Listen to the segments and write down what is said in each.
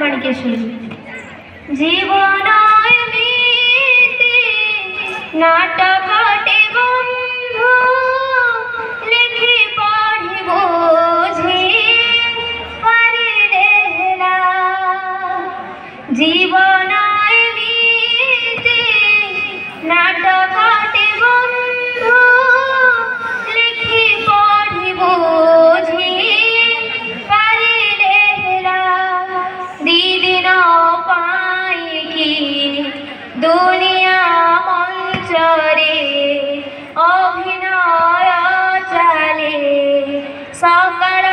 মানিকেশ্বরী। জীবন এমিতি নাটকটে বন্ধু লিখি পড়ি বুঝি পারিলে হেলা। জীবন এমিতি নাটকটে বন্ধু লিখি পড়ি বুঝি পারিলে হেলা। দিদিন পাইকি দুনিয়া মঞ্চরে অভিনয় চালে সকাল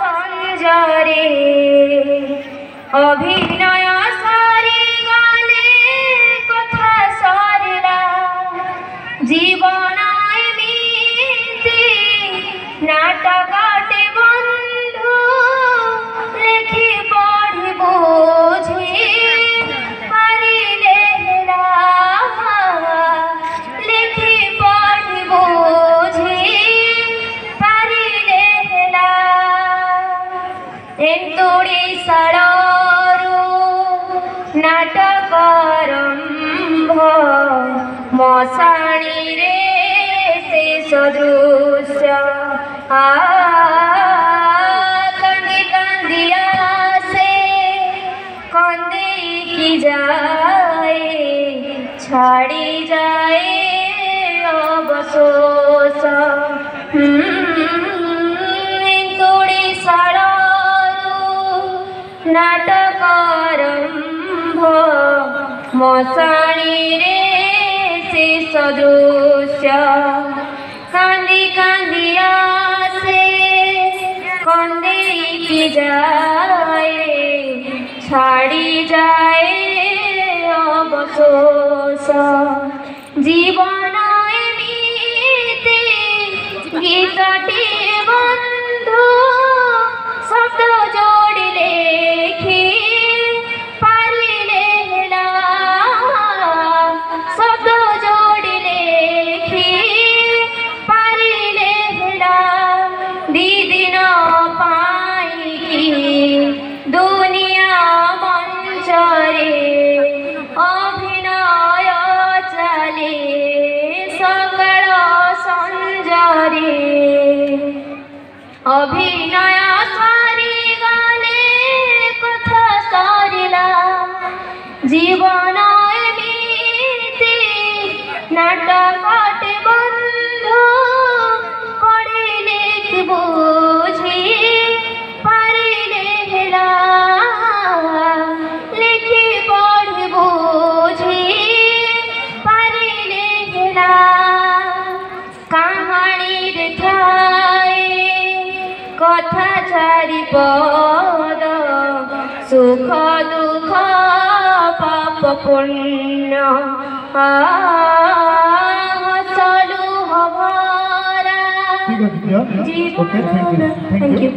সঞ্জরে। অভিনয় সরি গলে কথা সরিলা। জীবন এমিতি নাটকটে বন্ধু লিখি পড়ি বুঝি পারিলে হেলা। লিখি পড়ি বুঝি পারিলে হেলা। এন্তୁଡ଼ି ଶାଳରୁ ନାଟକ ଆରମ୍ଭ ମଶାଣିରେ ସେ ସଦୃଶ୍ୟ। କାନ୍ଦି କାନ୍ଦି ଆସେ କନ୍ଦେଇକି ଯାଏ ଛାଡ଼ି ଯାଏ ଅବଶୋଷ। ଏନ୍ତୁଡ଼ି ଶାଳରୁ ନାଟକ ଆରମ୍ଭ ମଶାଣିରେ ସେ ସଦୃଶ୍ୟ। କାନ୍ଦି କାନ୍ଦି ଆସେ କନ୍ଦେଇକି ଯାଏ ଛାଡ଼ି ଯାଏ ଅବଶୋଷ। জীবন এমিতি গীতটি বন্ধু শব্দ যোড়ি লেখি পারিলে হেলা। শব্দ যোড়ি লেখি পারিলে হেলা। দিদিন পাইকি দুনিয়া মঞ্চরে অভিনয় চালে সকাল সঞ্জরে। অভিনয় সরি গলে কথা সরিলা। জীবন এমিতি নাটকটে বন্ধু পড়ি লিখি বুঝি পারিলে হেলা। লিখি পড়ি বুঝি পারিলে হেলা। কাহাণীরে ঠাই কথা চারিপদ সুখ দুঃখ পাপ পুণ্য হসলু ভরা জীবন। Thank you.